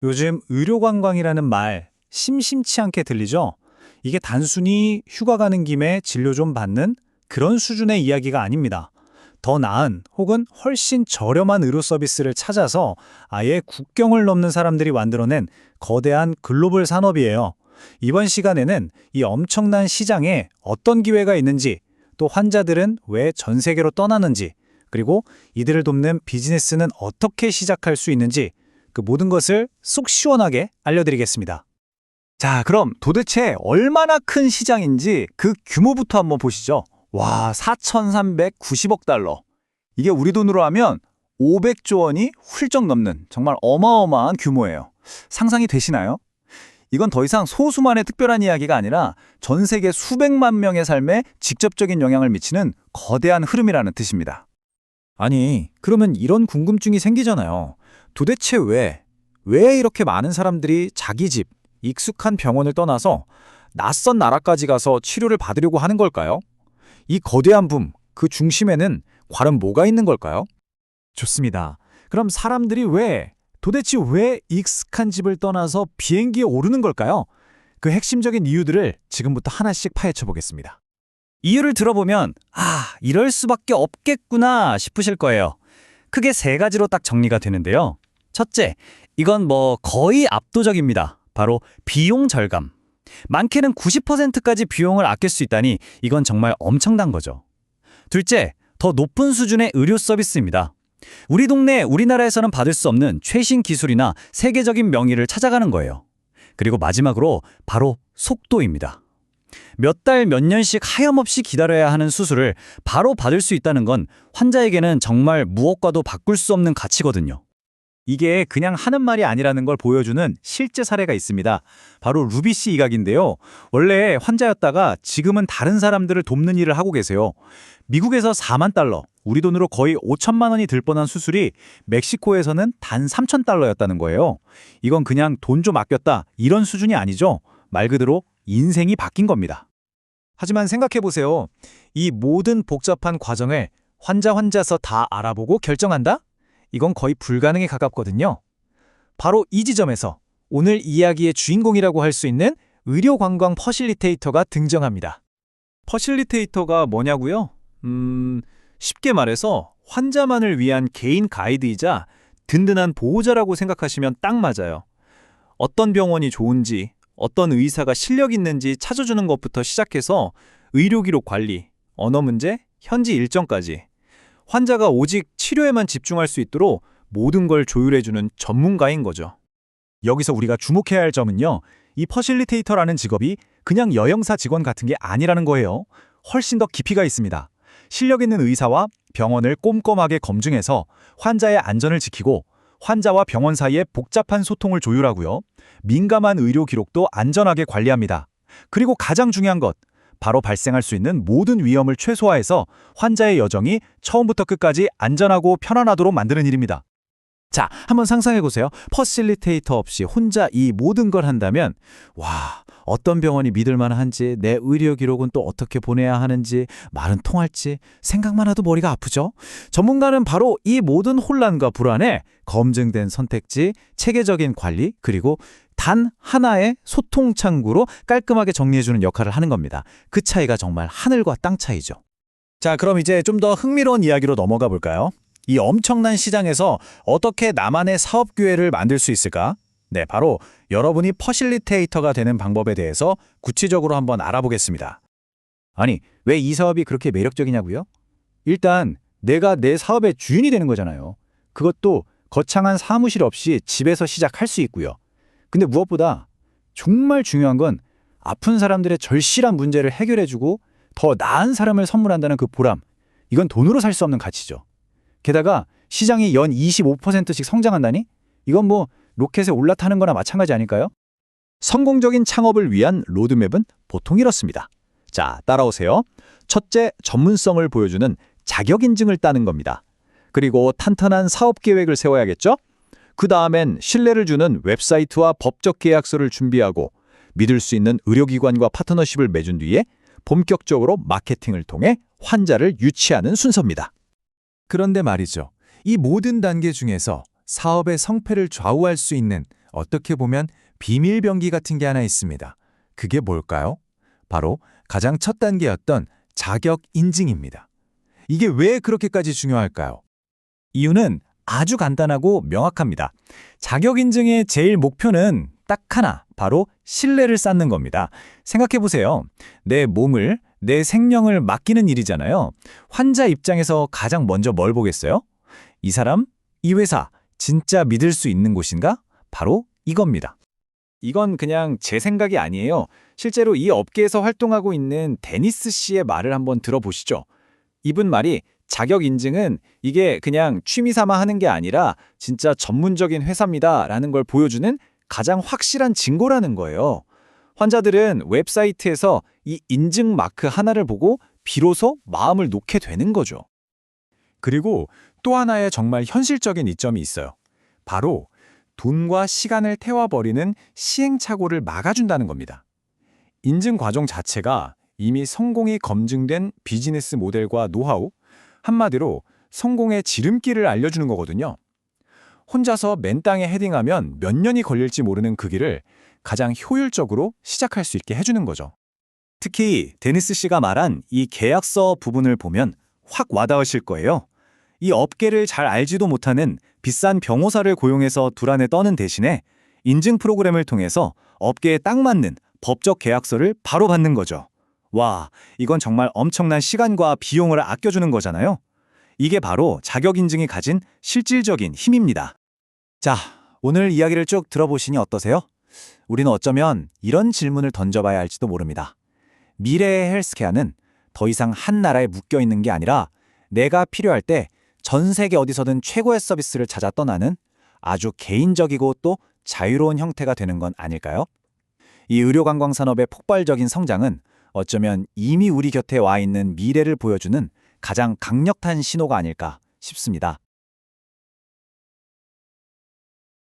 요즘 의료관광이라는 말 심심치 않게 들리죠? 이게 단순히 휴가 가는 김에 진료 좀 받는 그런 수준의 이야기가 아닙니다. 더 나은 혹은 훨씬 저렴한 의료 서비스를 찾아서 아예 국경을 넘는 사람들이 만들어낸 거대한 글로벌 산업이에요. 이번 시간에는 이 엄청난 시장에 어떤 기회가 있는지, 또 환자들은 왜 전 세계로 떠나는지, 그리고 이들을 돕는 비즈니스는 어떻게 시작할 수 있는지 그 모든 것을 속 시원하게 알려드리겠습니다. 자, 그럼 도대체 얼마나 큰 시장인지 그 규모부터 한번 보시죠. 와, 4,390억 달러. 이게 우리 돈으로 하면 500조 원이 훌쩍 넘는 정말 어마어마한 규모예요. 상상이 되시나요? 이건 더 이상 소수만의 특별한 이야기가 아니라 전 세계 수백만 명의 삶에 직접적인 영향을 미치는 거대한 흐름이라는 뜻입니다. 아니, 그러면 이런 궁금증이 생기잖아요. 도대체 왜 이렇게 많은 사람들이 자기 집, 익숙한 병원을 떠나서 낯선 나라까지 가서 치료를 받으려고 하는 걸까요? 이 거대한 붐, 그 중심에는 과연 뭐가 있는 걸까요? 좋습니다. 그럼 사람들이 도대체 왜 익숙한 집을 떠나서 비행기에 오르는 걸까요? 그 핵심적인 이유들을 지금부터 하나씩 파헤쳐 보겠습니다. 이유를 들어보면 이럴 수밖에 없겠구나 싶으실 거예요. 크게 세 가지로 딱 정리가 되는데요. 첫째, 이건 거의 압도적입니다. 바로 비용 절감. 많게는 90%까지 비용을 아낄 수 있다니 이건 정말 엄청난 거죠. 둘째, 더 높은 수준의 의료 서비스입니다. 우리 동네, 우리나라에서는 받을 수 없는 최신 기술이나 세계적인 명의를 찾아가는 거예요. 그리고 마지막으로 바로 속도입니다. 몇 달, 몇 년씩 하염없이 기다려야 하는 수술을 바로 받을 수 있다는 건 환자에게는 정말 무엇과도 바꿀 수 없는 가치거든요. 이게 그냥 하는 말이 아니라는 걸 보여주는 실제 사례가 있습니다. 바로 루비 씨 이각인데요. 원래 환자였다가 지금은 다른 사람들을 돕는 일을 하고 계세요. 미국에서 4만 달러, 우리 돈으로 거의 5천만 원이 들 뻔한 수술이 멕시코에서는 단 3천 달러였다는 거예요. 이건 그냥 돈 좀 아꼈다 이런 수준이 아니죠. 말 그대로 인생이 바뀐 겁니다. 하지만 생각해보세요. 이 모든 복잡한 과정을 환자서 다 알아보고 결정한다? 이건 거의 불가능에 가깝거든요. 바로 이 지점에서 오늘 이야기의 주인공이라고 할 수 있는 의료관광 퍼실리테이터가 등장합니다. 퍼실리테이터가 뭐냐고요? 쉽게 말해서 환자만을 위한 개인 가이드이자 든든한 보호자라고 생각하시면 딱 맞아요. 어떤 병원이 좋은지, 어떤 의사가 실력 있는지 찾아주는 것부터 시작해서 의료기록 관리, 언어 문제, 현지 일정까지 환자가 오직 치료에만 집중할 수 있도록 모든 걸 조율해주는 전문가인 거죠. 여기서 우리가 주목해야 할 점은요. 이 퍼실리테이터라는 직업이 그냥 여행사 직원 같은 게 아니라는 거예요. 훨씬 더 깊이가 있습니다. 실력 있는 의사와 병원을 꼼꼼하게 검증해서 환자의 안전을 지키고 환자와 병원 사이의 복잡한 소통을 조율하고요. 민감한 의료 기록도 안전하게 관리합니다. 그리고 가장 중요한 것, 바로 발생할 수 있는 모든 위험을 최소화해서 환자의 여정이 처음부터 끝까지 안전하고 편안하도록 만드는 일입니다. 자, 한번 상상해보세요. 퍼실리테이터 없이 혼자 이 모든 걸 한다면 어떤 병원이 믿을 만한지, 내 의료 기록은 또 어떻게 보내야 하는지, 말은 통할지 생각만 해도 머리가 아프죠? 전문가는 바로 이 모든 혼란과 불안에 검증된 선택지, 체계적인 관리, 그리고 단 하나의 소통 창구로 깔끔하게 정리해주는 역할을 하는 겁니다. 그 차이가 정말 하늘과 땅 차이죠. 자, 그럼 이제 좀 더 흥미로운 이야기로 넘어가 볼까요? 이 엄청난 시장에서 어떻게 나만의 사업 기회를 만들 수 있을까? 네, 바로 여러분이 퍼실리테이터가 되는 방법에 대해서 구체적으로 한번 알아보겠습니다. 아니, 왜 이 사업이 그렇게 매력적이냐고요? 일단 내가 내 사업의 주인이 되는 거잖아요. 그것도 거창한 사무실 없이 집에서 시작할 수 있고요. 근데 무엇보다 정말 중요한 건 아픈 사람들의 절실한 문제를 해결해주고 더 나은 사람을 선물한다는 그 보람. 이건 돈으로 살 수 없는 가치죠. 게다가 시장이 연 25%씩 성장한다니? 이건 로켓에 올라타는 거나 마찬가지 아닐까요? 성공적인 창업을 위한 로드맵은 보통 이렇습니다. 자, 따라오세요. 첫째, 전문성을 보여주는 자격 인증을 따는 겁니다. 그리고 탄탄한 사업 계획을 세워야겠죠? 그 다음엔 신뢰를 주는 웹사이트와 법적 계약서를 준비하고 믿을 수 있는 의료기관과 파트너십을 맺은 뒤에 본격적으로 마케팅을 통해 환자를 유치하는 순서입니다. 그런데 말이죠. 이 모든 단계 중에서 사업의 성패를 좌우할 수 있는 어떻게 보면 비밀병기 같은 게 하나 있습니다. 그게 뭘까요? 바로 가장 첫 단계였던 자격 인증입니다. 이게 왜 그렇게까지 중요할까요? 이유는 아주 간단하고 명확합니다. 자격 인증의 제일 목표는 딱 하나, 바로 신뢰를 쌓는 겁니다. 생각해 보세요. 내 몸을, 내 생명을 맡기는 일이잖아요. 환자 입장에서 가장 먼저 뭘 보겠어요? 이 사람, 이 회사, 진짜 믿을 수 있는 곳인가? 바로 이겁니다. 이건 그냥 제 생각이 아니에요. 실제로 이 업계에서 활동하고 있는 데니스 씨의 말을 한번 들어보시죠. 이분 말이 자격 인증은 이게 그냥 취미 삼아 하는 게 아니라 진짜 전문적인 회사입니다라는 걸 보여주는 가장 확실한 증거라는 거예요. 환자들은 웹사이트에서 이 인증 마크 하나를 보고 비로소 마음을 놓게 되는 거죠. 그리고 또 하나의 정말 현실적인 이점이 있어요. 바로 돈과 시간을 태워버리는 시행착오를 막아준다는 겁니다. 인증 과정 자체가 이미 성공이 검증된 비즈니스 모델과 노하우, 한마디로 성공의 지름길을 알려주는 거거든요. 혼자서 맨 땅에 헤딩하면 몇 년이 걸릴지 모르는 그 길을 가장 효율적으로 시작할 수 있게 해주는 거죠. 특히 데니스 씨가 말한 이 계약서 부분을 보면 확 와닿으실 거예요. 이 업계를 잘 알지도 못하는 비싼 변호사를 고용해서 둘 안에 떠는 대신에 인증 프로그램을 통해서 업계에 딱 맞는 법적 계약서를 바로 받는 거죠. 와, 이건 정말 엄청난 시간과 비용을 아껴주는 거잖아요. 이게 바로 자격 인증이 가진 실질적인 힘입니다. 자, 오늘 이야기를 쭉 들어보시니 어떠세요? 우리는 어쩌면 이런 질문을 던져봐야 할지도 모릅니다. 미래의 헬스케어는 더 이상 한 나라에 묶여 있는 게 아니라 내가 필요할 때 전 세계 어디서든 최고의 서비스를 찾아 떠나는 아주 개인적이고 또 자유로운 형태가 되는 건 아닐까요? 이 의료관광 산업의 폭발적인 성장은 어쩌면 이미 우리 곁에 와 있는 미래를 보여주는 가장 강력한 신호가 아닐까 싶습니다.